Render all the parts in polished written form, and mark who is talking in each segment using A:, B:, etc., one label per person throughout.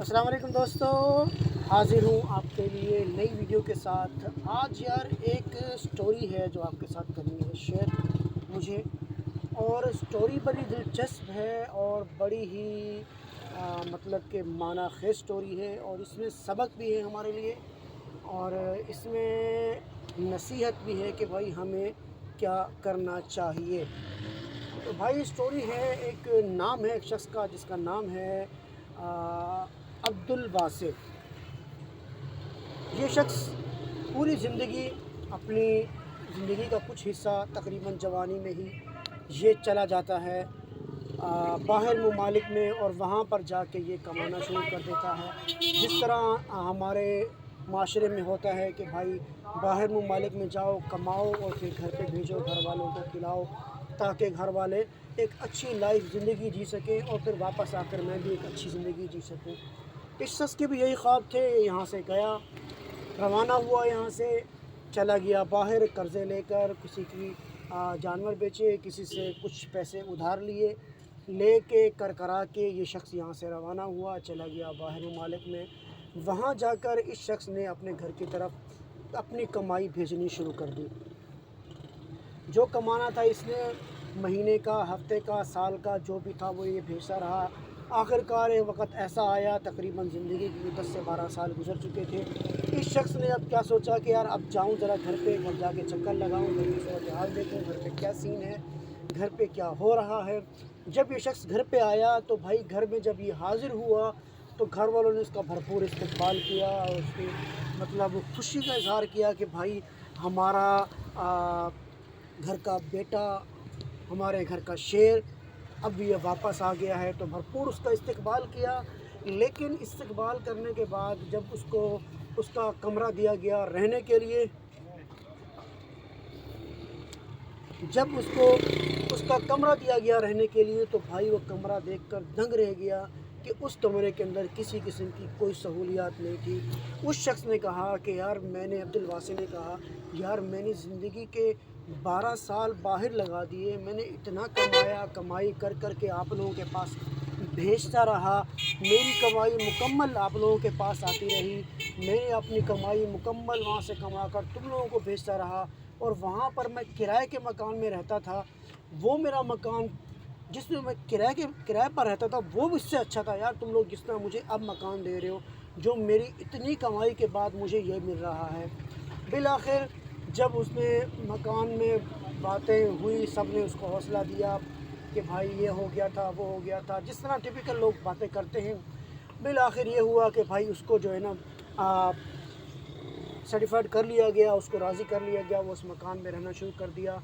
A: अस्सलाम वालेकुम दोस्तों, हाज़िर हूँ आपके लिए नई वीडियो के साथ। आज यार एक स्टोरी है जो आपके साथ करनी है शेयर मुझे। और स्टोरी बड़ी दिलचस्प है और बड़ी ही मतलब कि माना खेज स्टोरी है, और इसमें सबक भी है हमारे लिए, और इसमें नसीहत भी है कि भाई हमें क्या करना चाहिए। तो भाई स्टोरी है, एक नाम है एक शख्स का जिसका नाम है अब्दुल वासिफ। ये शख्स पूरी ज़िंदगी, अपनी ज़िंदगी का कुछ हिस्सा तकरीबन जवानी में ही ये चला जाता है बाहर ममालिक में, और वहाँ पर जाके ये कमाना शुरू कर देता है। जिस तरह हमारे माशरे में होता है कि भाई बाहर ममालिक में जाओ, कमाओ और फिर घर पे भेजो, घर वालों को खिलाओ, ताकि घर वाले एक अच्छी लाइफ ज़िंदगी जी सकें और फिर वापस आकर मैं भी एक अच्छी ज़िंदगी जी सकूं। इस शख्स के भी यही ख्वाब थे। यहाँ से गया, रवाना हुआ, यहाँ से चला गया बाहर, कर्ज़े लेकर किसी की जानवर बेचे, किसी से कुछ पैसे उधार लिए, लेके कर करा के ये शख्स यहाँ से रवाना हुआ, चला गया बाहर ममालिक में। वहाँ जाकर इस शख्स ने अपने घर की तरफ अपनी कमाई भेजनी शुरू कर दी। जो कमाना था इसने महीने का, हफ्ते का, साल का, जो भी था वो ये भेजता रहा। आखिरकार एक वक़्त ऐसा आया, तकरीबन ज़िंदगी की 10 से 12 साल गुजर चुके थे। इस शख्स ने अब क्या सोचा कि यार अब जाऊं ज़रा घर पे, घर जाके चक्कर लगाऊं, घर की सूरत हाल देखूं, घर पे क्या सीन है, घर पे क्या हो रहा है। जब ये शख्स घर पे आया तो भाई घर में जब ये हाज़िर हुआ तो घर वालों ने उसका भरपूर इस्तकबाल किया और उसकी मतलब खुशी का इज़हार किया कि भाई हमारा घर का बेटा, हमारे घर का शेर अब ये वापस आ गया है। तो भरपूर उसका इस्तकबाल किया। लेकिन इस्तकबाल करने के बाद जब उसको उसका कमरा दिया गया रहने के लिए, जब उसको उसका कमरा दिया गया रहने के लिए, तो भाई वो कमरा देखकर दंग रह गया कि उस कमरे के अंदर किसी किस्म की कोई सहूलियात नहीं थी। उस शख्स ने कहा कि यार अब्दुल वासी ने कहा, यार मैंने ज़िंदगी के 12 साल बाहर लगा दिए, मैंने इतना कमाया, कमाई कर कर के आप लोगों के पास भेजता रहा, मेरी कमाई मुकम्मल आप लोगों के पास आती रही, मैंने अपनी कमाई मुकम्मल वहाँ से कमा कर तुम लोगों को भेजता रहा, और वहाँ पर मैं किराए के मकान में रहता था। वो मेरा मकान जिसमें मैं किराए पर रहता था वो भी इससे अच्छा था यार, तुम लोग जिस तरह मुझे अब मकान दे रहे हो, जो मेरी इतनी कमाई के बाद मुझे ये मिल रहा है। बिल आखिर जब उसने मकान में बातें हुई, सब ने उसको हौसला दिया कि भाई ये हो गया था, वो हो गया था, जिस तरह टिपिकल लोग बातें करते हैं। बिल आखिर ये हुआ कि भाई उसको जो है ना सर्टिफाइड कर लिया गया, उसको राज़ी कर लिया गया, वो उस मकान में रहना शुरू कर दिया।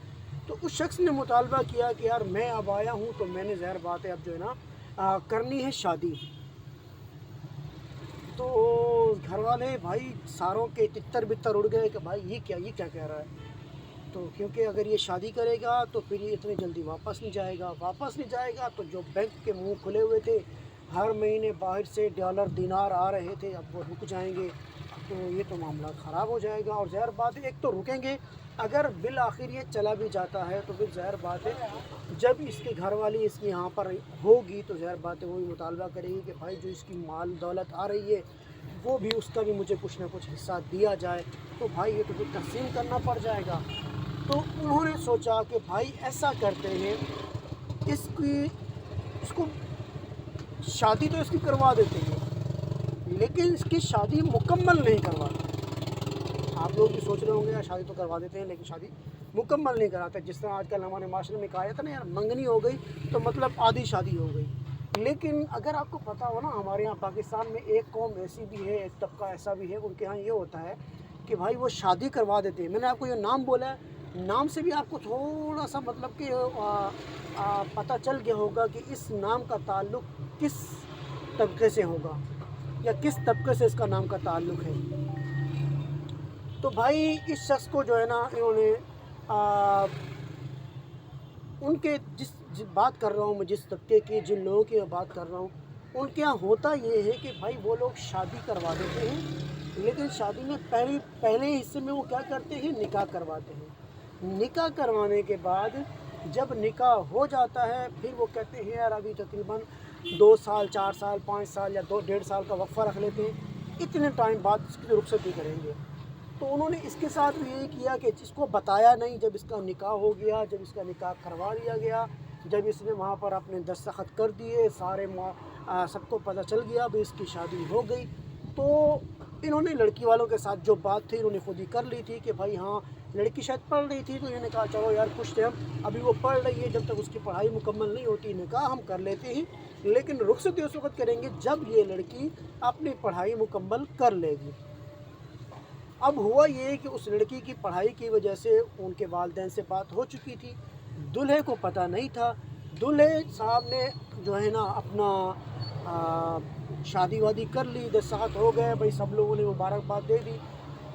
A: तो उस शख्स ने मुतालबा किया कि यार मैं अब आया हूँ तो मैंने ज़ाहिर बात है अब जो है ना करनी है शादी। तो घर वाले भाई सारों के तितर बितर उड़ गए कि भाई ये क्या कह रहा है। तो क्योंकि अगर ये शादी करेगा तो फिर ये इतनी जल्दी वापस नहीं जाएगा। तो जो बैंक के मुंह खुले हुए थे, हर महीने बाहर से डॉलर दिनार आ रहे थे, अब वो रुक जाएंगे। तो ये तो मामला ख़राब हो जाएगा। और ज़ाहिर बात है, एक तो रुकेंगे, अगर बिल आखिर ये चला भी जाता है तो फिर ज़ाहिर बात है जब इसके घर वाली इसकी यहाँ पर होगी तो ज़ाहिर बात है वही मुतालबा करेगी कि भाई जो इसकी माल दौलत आ रही है वो भी, उसका भी मुझे कुछ ना कुछ हिस्सा दिया जाए। तो भाई ये तो फिर तकसीम करना पड़ जाएगा। तो उन्होंने सोचा कि भाई ऐसा करते हैं, इसकी इसको शादी तो इसकी करवा देते हैं, लेकिन इसकी शादी मुकम्मल नहीं करवाते। आप लोग भी सोच रहे होंगे यार शादी तो करवा देते हैं लेकिन शादी मुकम्मल नहीं कराते। जिस तरह आजकल हमारे माशरे में कहा जाता है ना, यार मंगनी हो गई तो मतलब आधी शादी हो गई। लेकिन अगर आपको पता हो ना, हमारे यहाँ पाकिस्तान में एक कौम ऐसी भी है, एक तबका ऐसा भी है, उनके यहाँ ये होता है कि भाई वो शादी करवा देते हैं। मैंने आपको ये नाम बोला है, नाम से भी आपको थोड़ा सा मतलब कि पता चल गया होगा कि इस नाम का ताल्लुक़ किस तबके से होगा या किस तबके से इसका नाम का ताल्लुक़ है। तो भाई इस शख्स को जो है ना, इन्होंने उनके जिस बात कर रहा हूँ मैं, जिस तबके की, जिन लोगों की मैं बात कर रहा हूँ, उनके यहाँ होता ये है कि भाई वो लोग शादी करवा देते हैं, लेकिन शादी में पहले हिस्से में वो क्या करते हैं, निकाह करवाते हैं। निकाह करवाने के बाद जब निकाह हो जाता है फिर वो कहते हैं यार अभी तकरीबन 2 سال 4 سال 5 سال یا 1.5 سال کا وقفہ رکھ لیتے ہیں، اتنے ٹائم بعد اس کی رخصتی کریں گے۔ تو انہوں نے اس کے ساتھ بھی یہی کیا کہ جس کو بتایا نہیں، جب اس کا نکاح ہو گیا، جب اس کا نکاح کروا لیا گیا، جب اس نے وہاں پر اپنے دستخط کر دیے، سب کو پتہ چل گیا بھی اس کی شادی ہو گئی، تو انہوں نے لڑکی والوں کے ساتھ جو بات تھی انہوں نے خود ہی کر لی تھی کہ بھائی ہاں لڑکی شاید پڑھ رہی تھی، تو انہوں نے کہا چلو یار خوش تھے ہم، ابھی وہ پڑھ رہی ہے، جب تک اس کی پڑھائی مکمل نہیں ہوتی نکاح ہم کر لیتے ہیں، لیکن رخصتی اس وقت کریں گے جب یہ لڑکی اپنی پڑھائی مکمل کر لے گی۔ اب ہوا یہ کہ اس لڑکی کی پڑھائی کی وجہ سے ان کے والدین سے بات ہو چکی تھی، دلہے کو پتہ نہیں تھا، دلہے صاحب نے جو ہے نا اپنا شادی وادی کر لی، دستخط ہو گئے، بھائی سب لوگوں نے مبارکباد دے دی،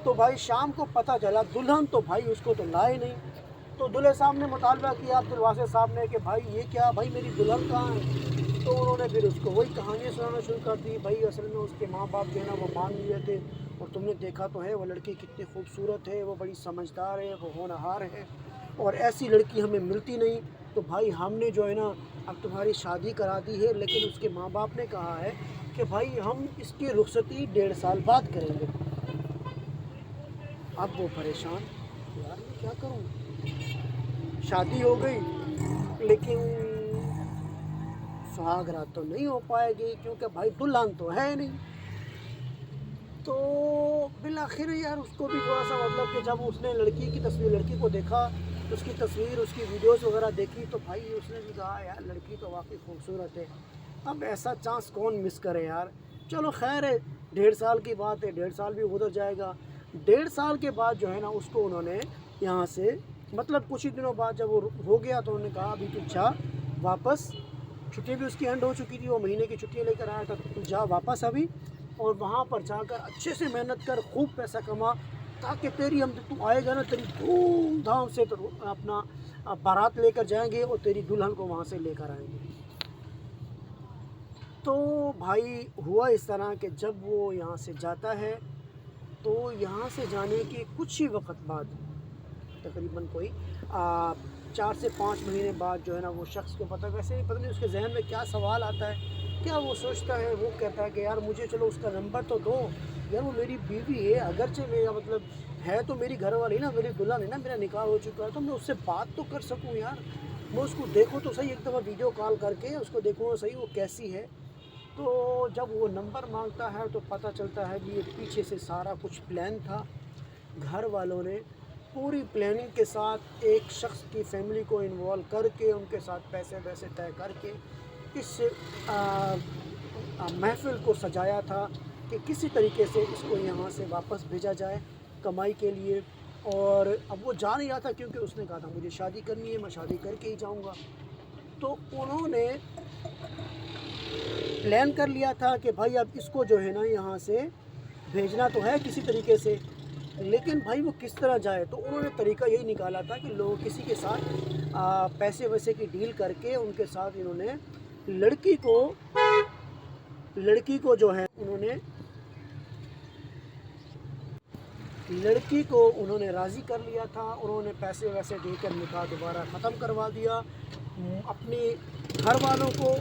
A: تو بھائی شام کو پتہ چلا دلہن تو بھائی اس کو تو لائے نہیں، تو دلہے صاحب نے مطالبہ کیا عبد الواسع صاحب نے کہ بھائی یہ کیا، بھائی میری دلہن کہاں ہے؟ تو انہوں نے پھر اس کو وہی کہانیاں سنانا شروع کر دی، بھائی اصل میں اس کے ماں باپ جو ہے نا وہ مان لیے تھے، اور تم نے دیکھا تو ہے وہ لڑکی کتنی خوبصورت ہے، وہ بڑی سمجھدار ہے، وہ ہونہار ہے، اور ایسی لڑکی ہمیں ملتی نہیں، تو بھائی ہم نے جو ہے نا اب تمہاری شادی کرا دی ہے، لیکن اس کے ماں باپ نے کہا ہے کہ بھائی ہم اس کی رخصتی 1.5 سال بعد کریں گے۔ اب وہ پریشان، یار میں کیا کروں، شادی ہو گئی لیکن سہاگ رات تو نہیں ہو پائے گی کیونکہ بھائی دلہن تو ہے نہیں۔ تو بالآخر یار اس کو بھی تھوڑا سا مطلب کہ جب اس نے لڑکی کی تصویر، لڑکی کو دیکھا، اس کی تصویر، اس کی ویڈیوز وغیرہ دیکھی، تو بھائی اس نے بھی کہا یار لڑکی تو واقعی خوبصورت ہے، اب ایسا چانس کون مس کرے یار، چلو خیر ہے 1.5 سال کی بات ہے، 1.5 سال بھی گزر جائے گا۔ 1.5 سال کے بعد جو ہے نا اس کو انہوں نے یہاں سے مطلب کچھ ہی دنوں بعد جب وہ ہو گیا تو انہوں نے کہا ابھی تو جا واپس، چھٹی بھی اس کی اینڈ ہو چکی تھی، وہ مہینے کی چھٹیاں لے کر آیا تھا، تو جا واپس ابھی، اور وہاں پر جا کر اچھے سے محنت کر، خوب پیسہ کما، تاکہ تیری ہم تو آئے گا نا تیری دھوم دھام سے تو اپنا بارات لے کر جائیں گے اور تیری دلہن کو وہاں سے لے کر آئیں گے۔ تو بھائی ہوا اس طرح کہ جب وہ یہاں سے جاتا ہے تو یہاں سے جانے کے کچھ ہی وقت بعد، تقریباً کوئی 4 سے 5 مہینے بعد جو ہے نا وہ شخص کو ویسے نہیں پتہ نہیں اس کے ذہن میں کیا سوال آتا ہے، کیا وہ سوچتا ہے، وہ کہتا ہے کہ یار مجھے چلو اس کا نمبر تو دو، یار وہ میری بیوی ہے، اگرچہ میرا مطلب ہے تو میری گھر والی نا، میری دلہن ہے نا، میرا نکاح ہو چکا ہے، تو میں اس سے بات تو کر سکوں یار، میں اس کو دیکھوں تو صحیح، ایک دفعہ ویڈیو کال کر کے اس کو دیکھوں تو صحیح وہ کیسی ہے۔ تو جب وہ نمبر مانگتا ہے تو پتہ چلتا ہے کہ یہ پیچھے سے سارا کچھ پلان تھا، گھر والوں نے پوری پلاننگ کے ساتھ ایک شخص کی فیملی کو انوالو کر کے، ان کے ساتھ پیسے طے کر کے اس محفل کو سجایا تھا کہ کسی طریقے سے اس کو یہاں سے واپس بھیجا جائے کمائی کے لیے، اور اب وہ جا نہیں رہا تھا کیونکہ اس نے کہا تھا مجھے شادی کرنی ہے، میں شادی کر کے ہی جاؤں گا۔ تو انہوں نے پلان کر لیا تھا کہ بھائی اب اس کو جو ہے نا یہاں سے بھیجنا تو ہے کسی طریقے سے، لیکن بھائی وہ کس طرح جائے، تو انہوں نے طریقہ یہی نکالا تھا کہ لوگ کسی کے ساتھ پیسے ویسے کی ڈیل کر کے ان کے ساتھ انہوں نے لڑکی کو جو ہے لڑکی کو انہوں نے راضی کر لیا تھا، انہوں نے پیسے ویسے دے کر نکاح دوبارہ ختم کروا دیا اپنے گھر والوں کو،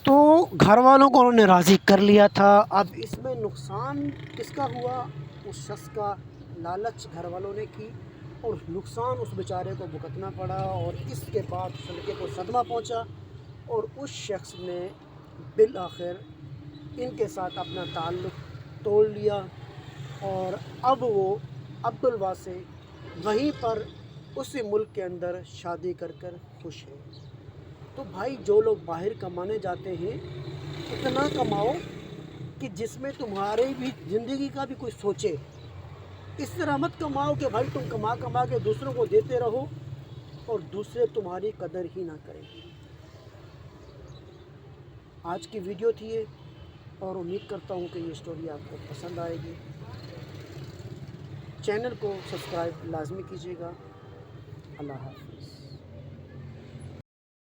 A: تو گھر والوں کو انہوں نے راضی کر لیا تھا۔ اب اس میں نقصان کس کا ہوا؟ اس شخص کا، لالچ گھر والوں نے کی اور نقصان اس بیچارے کو بھگتنا پڑا، اور اس کے بعد اس لڑکے کو صدمہ پہنچا اور اس شخص نے بالآخر ان کے ساتھ اپنا تعلق توڑ لیا، اور اب وہ عبد الواسع وہیں پر اسی ملک کے اندر شادی کر خوش ہے۔ تو بھائی جو لوگ باہر کمانے جاتے ہیں اتنا کماؤ کہ جس میں تمہاری بھی زندگی کا بھی کوئی سوچے، اس طرح مت کماؤ کہ بھائی تم کما کے دوسروں کو دیتے رہو اور دوسرے تمہاری قدر ہی نہ کریں۔ آج کی ویڈیو تھی یہ، اور امید کرتا ہوں کہ یہ سٹوری آپ کو پسند آئے گی۔ چینل کو سبسکرائب لازمی کیجیے گا۔ اللہ حافظ۔